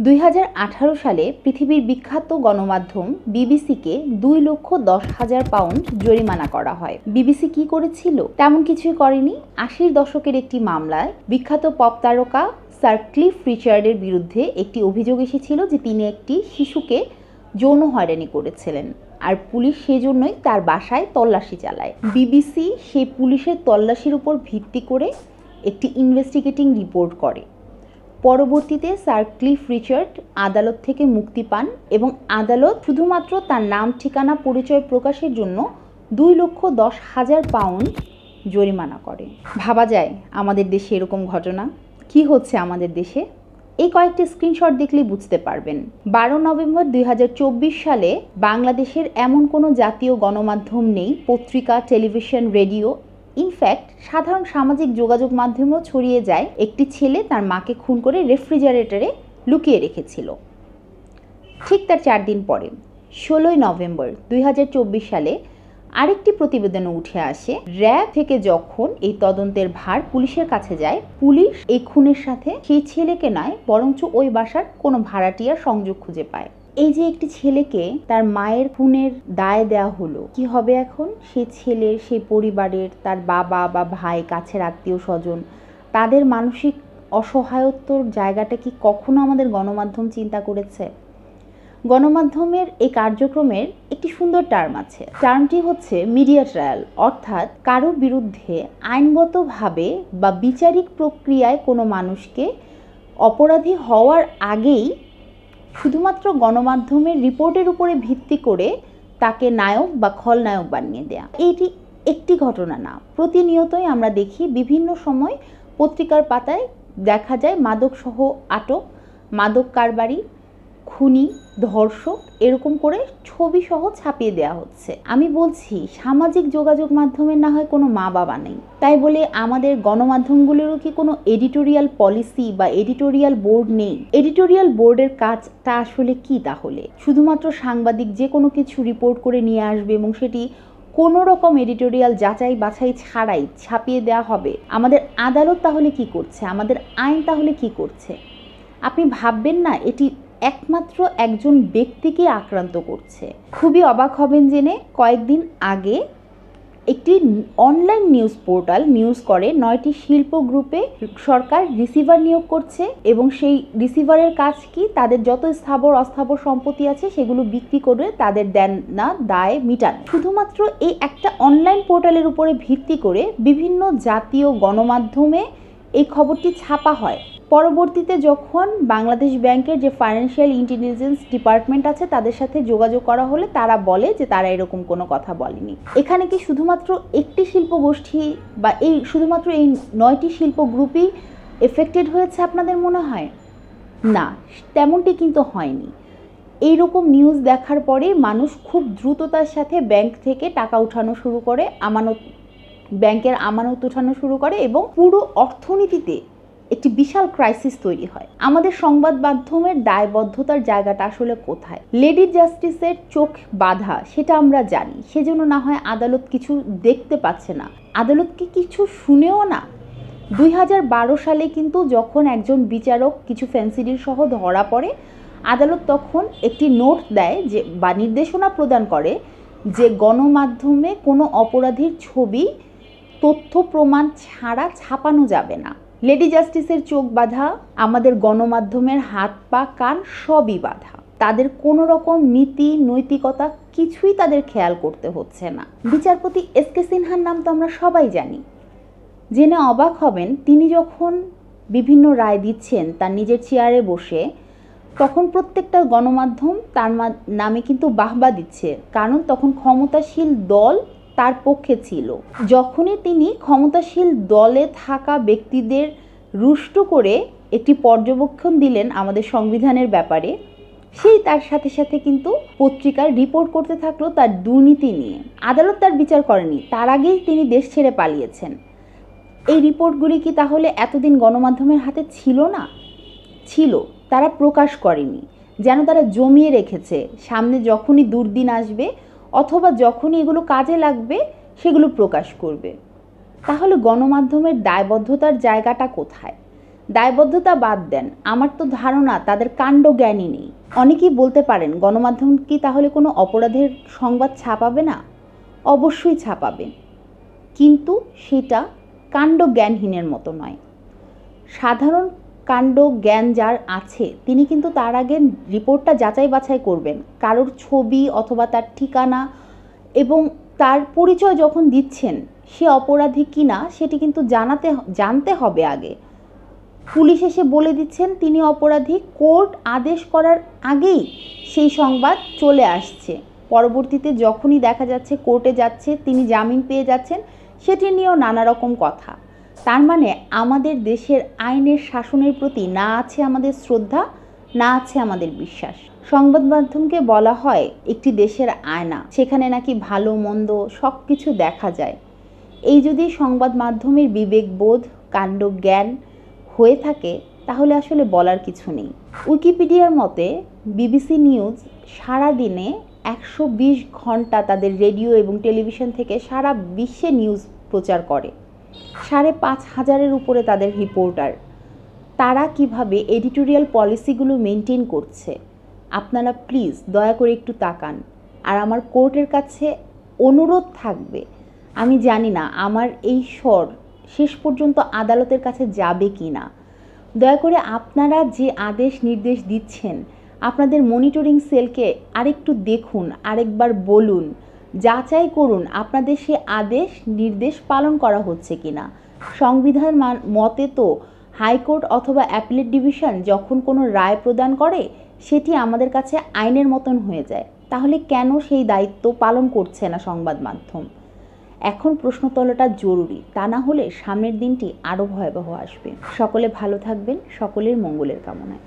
2018 সালে পৃথিবীর বিখ্যাত গণমাধ্যম বিবিসিকে 2,10,000 পাউন্ড জরিমানা করা হয়। বিবিসি কি করেছিল? তেমন কিছুই করেনি। 80 দশকের একটি মামলায় বিখ্যাত পপ তারকা স্যার ক্লিফ রিচার্ডের বিরুদ্ধে একটি অভিযোগ এসেছিল যে তিনি একটি শিশুকে যৌন হয়রানি করেছিলেন, আর পুলিশ সেজন্যই তার বাসায় তল্লাশি চালায়। বিবিসি সেই পুলিশের তল্লাশির উপর ভিত্তি করে একটি ইনভেস্টিগেটিং রিপোর্ট করে। পরবর্তীতে স্যার ক্লিফ রিচার্ড আদালত থেকে মুক্তি পান এবং আদালত শুধুমাত্র তার নাম, ঠিকানা, পরিচয় প্রকাশের জন্য 2,10,000 পাউন্ড জরিমানা করে। ভাবা যায় আমাদের দেশে এরকম ঘটনা কি হচ্ছে আমাদের দেশে? এই কয়েকটি স্ক্রিনশট দেখলেই বুঝতে পারবেন। 12 নভেম্বর 2024 সালে বাংলাদেশের এমন কোনো জাতীয় গণমাধ্যম নেই, পত্রিকা, টেলিভিশন, রেডিও, ইনফ্যাক্ট সাধারণ সামাজিক যোগাযোগ মাধ্যমেও ছড়িয়ে যায় একটি ছেলে তার মাকে খুন করে রেফ্রিজারেটরে লুকিয়ে রেখেছিল। ঠিক তার 4 দিন পরে 16 নভেম্বর 2024 সালে আরেকটি প্রতিবেদন উঠে আসে। র্যাব থেকে যখন এই তদন্তের ভার পুলিশের কাছে যায়, পুলিশ এই খুনের সাথে সেই ছেলেকে নয় বরঞ্চ ওই বাসার কোনো ভাড়াটিয়ার সংযোগ খুঁজে পায়। এই যে একটি ছেলেকে তার মায়ের খুনের দায় দেওয়া হলো, কি হবে এখন? সেই ছেলের, সেই পরিবারের, তার বাবা বা ভাই, কাছের আত্মীয় স্বজন, তাদের মানসিক অসহায়ত্বর জায়গাটা কি কখনো আমাদের গণমাধ্যম চিন্তা করেছে? গণমাধ্যমের এই কার্যক্রমের একটি সুন্দর টার্ম আছে। টার্মটি হচ্ছে মিডিয়া ট্রায়াল, অর্থাৎ কারোর বিরুদ্ধে আইনগতভাবে বা বিচারিক প্রক্রিয়ায় কোনো মানুষকে অপরাধী হওয়ার আগেই শুধুমাত্র গণমাধ্যমের রিপোর্টের উপরে ভিত্তি করে তাকে নায়ক বা খলনায়ক বানিয়ে দেয়া। এটি একটি ঘটনা না, প্রতিনিয়তই আমরা দেখি বিভিন্ন সময় পত্রিকার পাতায় দেখা যায় মাদকসহ আটক, মাদক কারবারি, খুনি, ধর্ষক, এরকম করে ছবি সহ ছাপিয়ে দেওয়া হচ্ছে। আমি বলছি সামাজিক যোগাযোগ মাধ্যমের না হয় কোনো মা বাবা নেই, তাই বলে আমাদের গণমাধ্যমগুলোরও কি কোনো এডিটোরিয়াল পলিসি বা এডিটোরিয়াল বোর্ড নেই? এডিটোরিয়াল বোর্ডের কাজটা আসলে কি তাহলে? শুধুমাত্র সাংবাদিক যে কোনো কিছু রিপোর্ট করে নিয়ে আসবে এবং সেটি কোনো রকম এডিটোরিয়াল যাচাই বাছাই ছাড়াই ছাপিয়ে দেওয়া হবে? আমাদের আদালত তাহলে কি করছে? আমাদের আইন তাহলে কি করছে? আপনি ভাববেন না এটি একমাত্র একজন ব্যক্তিকে আক্রান্ত করছে? খুবই অবাক হবেন জেনে, কয়েকদিন আগে একটি অনলাইন নিউজ পোর্টাল নিউজ করে 9টি শিল্প গ্রুপে সরকার রিসিভার নিয়োগ করছে এবং সেই রিসিভারের কাজ কি? তাদের যত স্থাবর অস্থাবর সম্পত্তি আছে সেগুলো বিক্রি করে তাদের দেনা দায় মিটান। শুধুমাত্র এই একটা অনলাইন পোর্টালের উপরে ভিত্তি করে বিভিন্ন জাতীয় গণমাধ্যমে এই খবরটি ছাপা হয়। পরবর্তীতে যখন বাংলাদেশ ব্যাংকের যে ফাইন্যান্সিয়াল ইন্টেলিজেন্স ডিপার্টমেন্ট আছে তাদের সাথে যোগাযোগ করা হলে তারা বলে যে তারা এরকম কোনো কথা বলেনি। এখানে কি শুধুমাত্র একটি শিল্প গোষ্ঠী বা শুধুমাত্র এই 9টি শিল্প গ্রুপই এফেক্টেড হয়েছে আপনাদের মনে হয়? না, তেমনটি কিন্তু হয়নি। এইরকম নিউজ দেখার পরে মানুষ খুব দ্রুততার সাথে ব্যাংক থেকে টাকা উঠানো শুরু করে, ব্যাংকের আমানত উঠানো শুরু করে এবং পুরো অর্থনীতিতে একটি বিশাল ক্রাইসিস তৈরি হয়। আমাদের সংবাদ মাধ্যমের দায়বদ্ধতার জায়গাটা আসলে কোথায়? লেডি জাস্টিসের চোখ বাঁধা সেটা আমরা জানি, সেজন্য না হয় আদালত কিছু দেখতে পাচ্ছে না, আদালত কি কিছু শুনেও না। 2012 সালে কিন্তু যখন একজন বিচারক কিছু ফ্যান্সিডিল সহ ধরা পড়ে, আদালত তখন একটি নোট দেয় যে বা নির্দেশনা প্রদান করে যে গণমাধ্যমে কোনো অপরাধীর ছবি তথ্য প্রমাণ ছাড়া ছাপানো যাবে না। লেডি জাস্টিসের চোখ বাঁধা, আমাদের গণমাধ্যমের হাত পা কান সবই বাঁধা। তাদের কোনো রকম নীতি নৈতিকতা কিছুই তাদের খেয়াল করতে হচ্ছে না। বিচারপতি এসকে সিনহার নাম তো আমরা সবাই জানি। জেনে অবাক হবেন, তিনি যখন বিভিন্ন রায় দিচ্ছেন তার নিজের চেয়ারে বসে, তখন প্রত্যেকটা গণমাধ্যম তার নামে কিন্তু বাহবা দিচ্ছে, কারণ তখন ক্ষমতাশীল দল তার পক্ষে ছিল। যখনই তিনি ক্ষমতাশীল দলে থাকা ব্যক্তিদের রুষ্ট করে একটি পর্যবেক্ষণ দিলেন আমাদের সংবিধানের ব্যাপারে, সেই তার সাথে সাথে কিন্তু পত্রিকার রিপোর্ট করতে থাকলো তার দুর্নীতি নিয়ে। আদালত তার বিচার করেনি, তার আগেই তিনি দেশ ছেড়ে পালিয়েছেন। এই রিপোর্টগুলি কি তাহলে এতদিন গণমাধ্যমের হাতে ছিল না? ছিল, তারা প্রকাশ করেনি, যেন তারা জমিয়ে রেখেছে সামনে যখনই দুর্দিন আসবে অথবা যখনই এগুলো কাজে লাগবে সেগুলো প্রকাশ করবে। তাহলে গণমাধ্যমের দায়বদ্ধতার জায়গাটা কোথায়? দায়বদ্ধতা বাদ দেন, আমার তো ধারণা তাদের কাণ্ড জ্ঞানই নেই। অনেকেই বলতে পারেন গণমাধ্যম কি তাহলে কোনো অপরাধের সংবাদ ছাপাবে না? অবশ্যই ছাপাবে, কিন্তু সেটা কাণ্ড জ্ঞানহীনের মতো নয়। সাধারণ কাণ্ড জ্ঞান যার আছে তিনি কিন্তু তার আগে রিপোর্টটা যাচাই বাছাই করবেন, কারোর ছবি অথবা তার ঠিকানা এবং তার পরিচয় যখন দিচ্ছেন সে অপরাধী কিনা সেটি কিন্তু জানতে হবে আগে। পুলিশ এসে বলে দিচ্ছেন তিনি অপরাধী, কোর্ট আদেশ করার আগেই সেই সংবাদ চলে আসছে। পরবর্তীতে যখনই দেখা যাচ্ছে কোর্টে যাচ্ছে, তিনি জামিন পেয়ে যাচ্ছেন, সেটি নিয়েও নানা রকম কথা। তার মানে আমাদের দেশের আইনের শাসনের প্রতি না আছে আমাদের শ্রদ্ধা, না আছে আমাদের বিশ্বাস। সংবাদ মাধ্যমকে বলা হয় একটি দেশের আয়না, সেখানে নাকি ভালো মন্দ সব কিছু দেখা যায়। এই যদি সংবাদ মাধ্যমের বিবেকবোধ, কাণ্ড জ্ঞান হয়ে থাকে তাহলে আসলে বলার কিছু নেই। উইকিপিডিয়ার মতে বিবিসি নিউজ সারা দিনে 120 ঘন্টা তাদের রেডিও এবং টেলিভিশন থেকে সারা বিশ্বে নিউজ প্রচার করে। 5,500-এর উপরে তাদের রিপোর্টার। তারা কিভাবে এডিটোরিয়াল পলিসিগুলো মেনটেন করছে আপনারা প্লিজ দয়া করে একটু তাকান। আর আমার কোর্টের কাছে অনুরোধ থাকবে, আমি জানি না আমার এই স্বর শেষ পর্যন্ত আদালতের কাছে যাবে কি না, দয়া করে আপনারা যে আদেশ নির্দেশ দিচ্ছেন আপনাদের মনিটরিং সেলকে আরেকটু দেখুন, আরেকবার বলুন, যাচাই করুন আপনাদের সে আদেশ নির্দেশ পালন করা হচ্ছে কিনা। সংবিধান মতে তো হাইকোর্ট অথবা অ্যাপিলেট ডিভিশন যখন কোনো রায় প্রদান করে সেটি আমাদের কাছে আইনের মতন হয়ে যায়, তাহলে কেন সেই দায়িত্ব পালন করছে না সংবাদ মাধ্যম? এখন প্রশ্ন তোলাটা জরুরি, তা না হলে সামনের দিনটি আরও ভয়াবহ আসবে। সকলে ভালো থাকবেন, সকলের মঙ্গলের কামনায়।